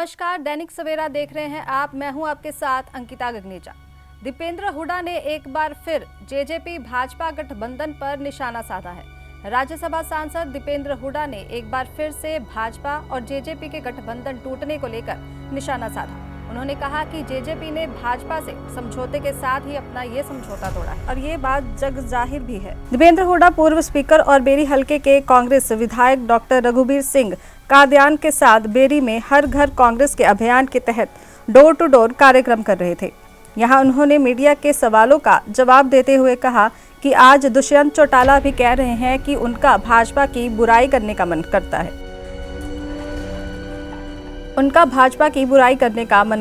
नमस्कार, दैनिक सवेरा देख रहे हैं आप। मैं हूं आपके साथ अंकिता गगनेजा। दीपेंद्र हुड्डा ने एक बार फिर जेजेपी भाजपा गठबंधन पर निशाना साधा है। राज्यसभा सांसद दीपेंद्र हुड्डा ने एक बार फिर से भाजपा और जेजेपी के गठबंधन टूटने को लेकर निशाना साधा। उन्होंने कहा कि जेजेपी ने भाजपा से समझौते के साथ ही अपना ये समझौता तोड़ा है और ये बात जग जाहिर भी है। दीपेंद्र हुड्डा पूर्व स्पीकर और बेरी हलके के कांग्रेस विधायक डॉक्टर रघुबीर सिंह कादियान के साथ बेरी में हर घर कांग्रेस के अभियान के तहत डोर टू डोर कार्यक्रम कर रहे थे। यहां उन्होंने मीडिया के सवालों का जवाब देते हुए कहा कि आज दुष्यंत चौटाला भी कह रहे हैं कि उनका भाजपा की बुराई करने का मन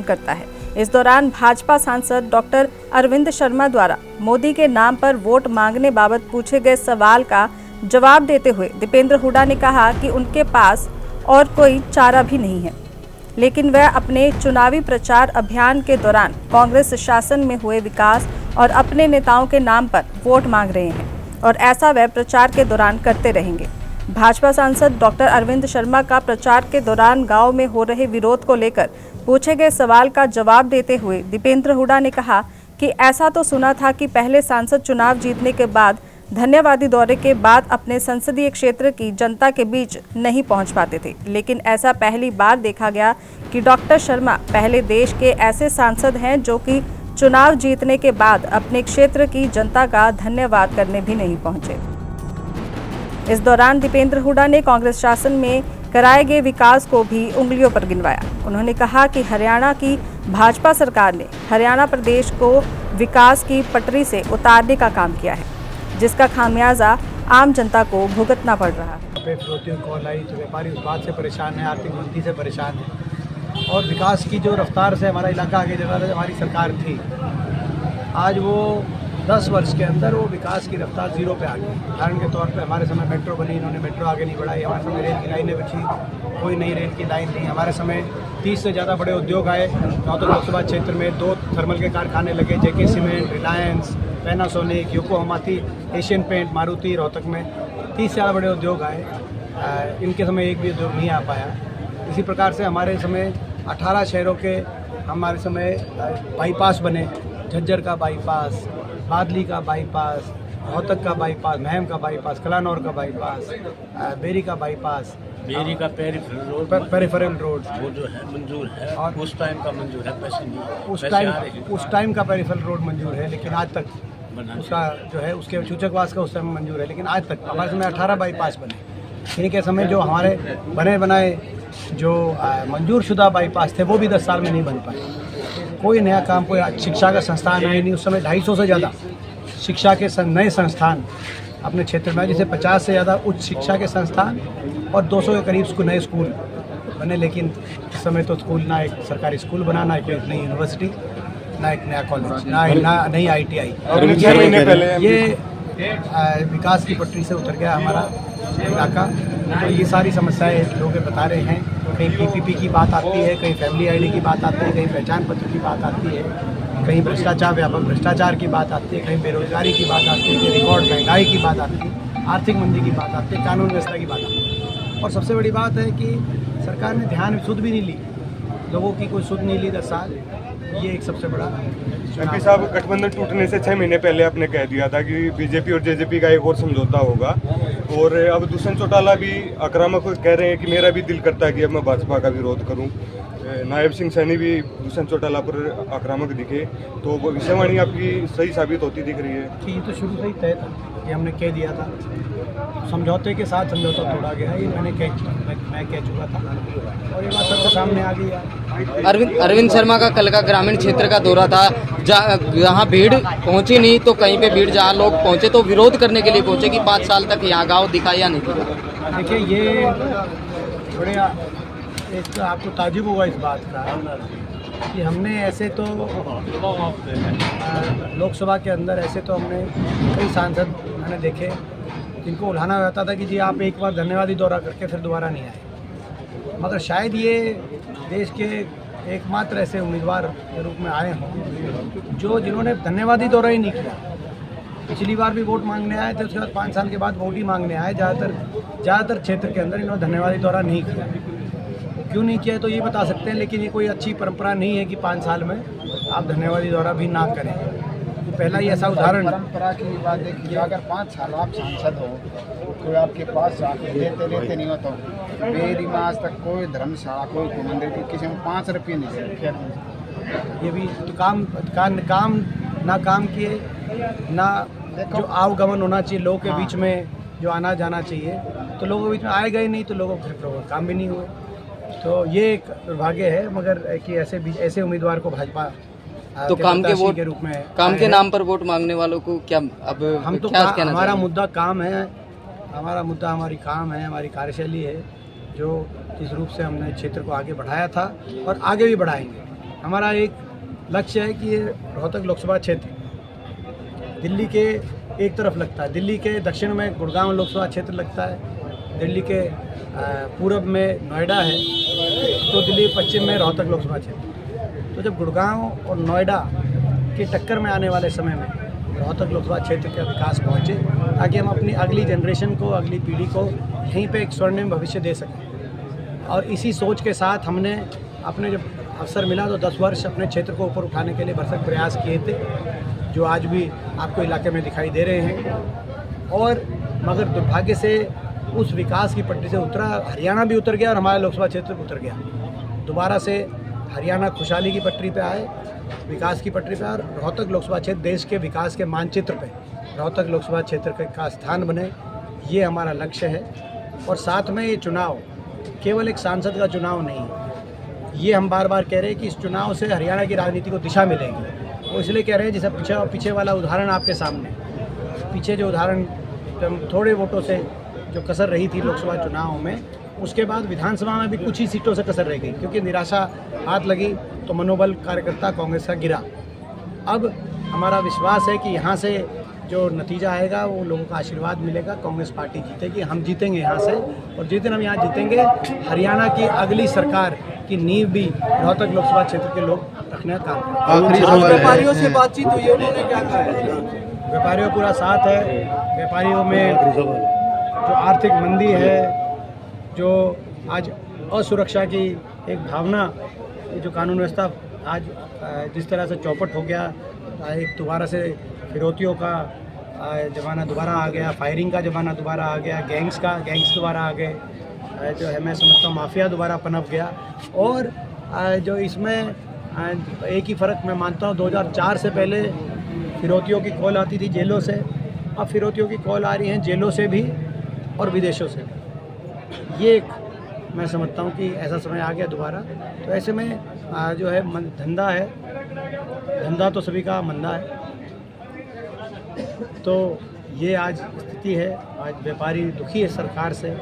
करता है। इस दौरान भाजपा सांसद डॉक्टर अरविंद शर्मा द्वारा मोदी के नाम पर वोट मांगने बाबत पूछे गए सवाल का जवाब देते हुए दीपेंद्र हुड्डा ने कहा कि उनके पास और कोई चारा भी नहीं है, लेकिन वह अपने चुनावी प्रचार अभियान के दौरान कांग्रेस शासन में हुए विकास और अपने नेताओं के नाम पर वोट मांग रहे हैं और ऐसा वह प्रचार के दौरान करते रहेंगे। भाजपा सांसद डॉक्टर अरविंद शर्मा का प्रचार के दौरान गांव में हो रहे विरोध को लेकर पूछे गए सवाल का जवाब देते हुए दीपेंद्र हुड्डा ने कहा कि ऐसा तो सुना था कि पहले सांसद चुनाव जीतने के बाद धन्यवादी दौरे के बाद अपने संसदीय क्षेत्र की जनता के बीच नहीं पहुंच पाते थे, लेकिन ऐसा पहली बार देखा गया कि डॉक्टर शर्मा पहले देश के ऐसे सांसद हैं जो कि चुनाव जीतने के बाद अपने क्षेत्र की जनता का धन्यवाद करने भी नहीं पहुंचे। इस दौरान दीपेंद्र हुड्डा ने कांग्रेस शासन में कराए गए विकास को भी उंगलियों पर गिनवाया। उन्होंने कहा कि हरियाणा की भाजपा सरकार ने हरियाणा प्रदेश को विकास की पटरी से उतारने का काम किया है, जिसका खामियाजा आम जनता को भुगतना पड़ रहा है। कॉल आई तो व्यापारी उस बात से परेशान है, आर्थिक मंदी से परेशान है और विकास की जो रफ्तार से हमारा इलाका आगे चला रहा हमारी सरकार थी, आज वो 10 वर्ष के अंदर वो विकास की रफ्तार जीरो पे आ गई। उदाहरण के तौर पे हमारे समय मेट्रो बनी, इन्होंने मेट्रो आगे नहीं बढ़ाई। हमारे समय रेल की लाइनें बची, कोई नई रेल की लाइन नहीं। हमारे समय 30 से ज़्यादा बड़े उद्योग आए। नौतन लोकसभा क्षेत्र में 2 थर्मल के कारखाने लगे, जेके सीमेंट, रिलायंस, पैनासोनिक, योकोहामाती, एशियन पेंट, मारुति, रोहतक में 30 से ज़्यादा बड़े उद्योग आए। इनके समय एक भी उद्योग नहीं आ पाया। इसी प्रकार से हमारे समय 18 शहरों के हमारे समय बाईपास बने, झज्जर का बाईपास, बादली का बाईपास, रोहतक का बाईपास, महम का बाईपास, कलानौर का बाईपास, बेरी का बाईपास, बेरी का पेरिफेरल रोड वो जो है मंजूर है और उस टाइम का मंजूर है, पैसे नहीं। उस टाइम का पेरिफेरल रोड मंजूर है, लेकिन आज तक उसका जो है उसके सूचकवास का उस समय मंजूर है, लेकिन आज तक हमारे समय 18 बाईपास बने। इन्हीं के समय जो हमारे बने बनाए जो मंजूर शुदा बाईपास थे वो भी 10 साल में नहीं बन पाए। कोई नया काम, कोई शिक्षा का संस्थान आए नहीं। उस समय 250 से ज़्यादा शिक्षा के नए संस्थान अपने क्षेत्र में, जैसे 50 से ज़्यादा उच्च शिक्षा के संस्थान और 200 के करीब नए स्कूल बने। लेकिन इस समय तो स्कूल ना एक सरकारी स्कूल बना, ना एक नई यूनिवर्सिटी, ना एक नया कॉलेज, ना नई ITI। ये विकास की पटरी से उतर गया हमारा इलाका। तो ये सारी समस्याएं लोग बता रहे हैं। कहीं PPP की बात आती है, कहीं फैमिली ID की बात आती है, कहीं पहचान पत्र की बात आती है, कहीं भ्रष्टाचार, व्यापक भ्रष्टाचार की बात आती है, कहीं बेरोजगारी की बात आती है, कहीं रिकॉर्ड महंगाई की बात आती है, आर्थिक मंदी की बात आती है, कानून व्यवस्था की बात आती है। और सबसे बड़ी बात है कि सरकार ने ध्यान सुध भी नहीं ली, लोगों की कोई सुध नहीं ली 10 साल। ये एक सबसे बड़ा MP साहब, गठबंधन टूटने से 6 महीने पहले आपने कह दिया था कि बीजेपी और जेजेपी का एक और समझौता होगा, और अब दुष्यंत चौटाला भी आक्रामक कह रहे हैं कि मेरा भी दिल करता है कि अब मैं भाजपा का विरोध करूं। नायब सिंह सैनी भी दुष्यंत चौटाला पर आक्रामक दिखे, तो वो भविष्यवाणी आपकी सही साबित होती दिख रही है कि ये तो शुरू से ही तय था, ये हमने कह दिया था। समझौते के साथ समझौता तोड़ा गया, ये मैं कह चुका था और ये बात सबके सामने आ गई। अरविंद शर्मा का कल का ग्रामीण क्षेत्र का दौरा था, जहाँ भीड़ पहुंची नहीं तो कहीं पे भीड़, जहाँ लोग पहुंचे तो विरोध करने के लिए पहुंचे कि 5 साल तक यहाँ गाँव दिखा या नहीं दिखा। देखिए, ये थोड़े एक आपको ताजुब हुआ इस बात का कि हमने ऐसे तो लोकसभा के अंदर ऐसे तो हमने कई सांसद मैंने देखे जिनको उल्हाना रहता था कि जी आप एक बार धन्यवादी दौरा करके फिर दोबारा नहीं आए, मगर शायद ये देश के एकमात्र ऐसे उम्मीदवार के रूप में आए हों जिन्होंने धन्यवादी दौरा ही नहीं किया। पिछली बार भी वोट मांगने आए थे, उसके बाद 5 साल के बाद वोट ही मांगने आए। ज़्यादातर क्षेत्र के अंदर इन्होंने धन्यवादी दौरा नहीं किया। क्यों नहीं किया है तो ये बता सकते हैं, लेकिन ये कोई अच्छी परंपरा नहीं है कि 5 साल में आप धन्यवादी दौरा भी ना करें। तो पहला ही ऐसा उदाहरण, परंपरा की बात देखिए, अगर 5 साल आप सांसद हो तो कोई आपके पास जाके लेते नहीं होता। मेरी में आज तक कोई धर्मशाला, कोई मंदिर की किसी में 5 रुपये नहीं दे। ये भी तो काम ना काम किए, ना जो आवागमन होना चाहिए लोगों के बीच में, जो आना जाना चाहिए, तो लोगों के बीच में आए गए नहीं, तो लोगों के काम भी नहीं हुए। तो ये एक दुर्भाग्य है, मगर कि ऐसे उम्मीदवार को भाजपा तो काम के वोट के रूप में, काम के नाम पर वोट मांगने वालों को क्या अब हम तो क्या कहना हमारा चाहिए? मुद्दा काम है, हमारा मुद्दा हमारी काम है, हमारी कार्यशैली है, जो जिस रूप से हमने क्षेत्र को आगे बढ़ाया था और आगे भी बढ़ाएंगे। हमारा एक लक्ष्य है कि ये रोहतक लोकसभा क्षेत्र दिल्ली के एक तरफ लगता है, दिल्ली के दक्षिण में गुड़गांव लोकसभा क्षेत्र लगता है, दिल्ली के पूरब में नोएडा है, तो दिल्ली पश्चिम में रोहतक लोकसभा क्षेत्र। तो जब गुड़गांव और नोएडा की टक्कर में आने वाले समय में रोहतक लोकसभा क्षेत्र का विकास पहुँचे, ताकि हम अपनी अगली जनरेशन को, अगली पीढ़ी को यहीं पे एक स्वर्णिम भविष्य दे सकें। और इसी सोच के साथ हमने अपने जब अवसर मिला तो 10 वर्ष अपने क्षेत्र को ऊपर उठाने के लिए भरसक प्रयास किए थे, जो आज भी आपको इलाके में दिखाई दे रहे हैं। और मगर दुर्भाग्य से उस विकास की पटरी से उतरा, हरियाणा भी उतर गया और हमारा लोकसभा क्षेत्र भी उतर गया। दोबारा से हरियाणा खुशहाली की पटरी पे आए, विकास की पटरी पे आए, और रोहतक लोकसभा क्षेत्र देश के विकास के मानचित्र पे रोहतक लोकसभा क्षेत्र का स्थान बने, ये हमारा लक्ष्य है। और साथ में ये चुनाव केवल एक सांसद का चुनाव नहीं है, ये हम बार बार कह रहे हैं कि इस चुनाव से हरियाणा की राजनीति को दिशा मिलेगी। वो इसलिए कह रहे हैं, जैसे पीछे वाला उदाहरण आपके सामने, पीछे जो उदाहरण थोड़े वोटों से जो कसर रही थी लोकसभा चुनाव में, उसके बाद विधानसभा में भी कुछ ही सीटों से कसर रह गई, क्योंकि निराशा हाथ लगी तो मनोबल कार्यकर्ता कांग्रेस का गिरा। अब हमारा विश्वास है कि यहाँ से जो नतीजा आएगा वो लोगों का आशीर्वाद मिलेगा, कांग्रेस पार्टी जीतेगी, हम जीतेंगे यहाँ से। और जिस दिन हम यहाँ जीतेंगे, हरियाणा की अगली सरकार की नींव भी रोहतक लोकसभा क्षेत्र के लोग रखने का काम करेंगे। व्यापारियों से बातचीत हुई है, उन्होंने क्या कहा है? व्यापारियों पूरा साथ है। व्यापारियों में जो आर्थिक मंदी है, जो आज असुरक्षा की एक भावना, ये जो कानून व्यवस्था आज जिस तरह से चौपट हो गया, एक दोबारा से फिरौतियों का ज़माना दोबारा आ गया, फायरिंग का ज़माना दोबारा आ गया, गैंग्स दोबारा आ गए, जो है मैं समझता हूँ माफिया दोबारा पनप गया। और जो इसमें एक ही फ़र्क मैं मानता हूँ, 2004 से पहले फिरौतियों की कॉल आती थी जेलों से, अब फिरौतियों की कॉल आ रही हैं जेलों से भी और विदेशों से भी। ये एक मैं समझता हूँ कि ऐसा समय आ गया दोबारा। तो ऐसे में जो है धंधा तो सभी का मंदा है। तो ये आज स्थिति है, आज व्यापारी दुखी है सरकार से,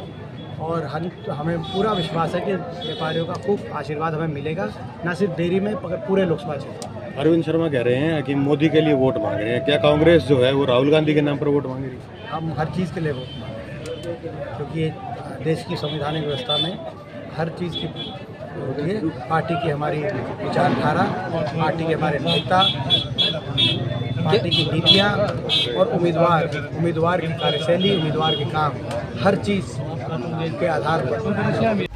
और हमें पूरा विश्वास है कि व्यापारियों का खूब आशीर्वाद हमें मिलेगा, न सिर्फ डेयरी में मगर पूरे लोकसभा क्षेत्र। अरविंद शर्मा कह रहे हैं कि मोदी के लिए वोट मांग रहे हैं, क्या कांग्रेस जो है वो राहुल गांधी के नाम पर वोट मांग रही है? हम हर चीज़ के लिए वोट मांग रहे हैं, क्योंकि देश की संवैधानिक व्यवस्था में हर चीज़ की होती है। पार्टी की हमारी विचारधारा, पार्टी के हमारे नेता, पार्टी की नीतियाँ और उम्मीदवार की कार्यशैली, उम्मीदवार के काम, हर चीज़ के आधार पर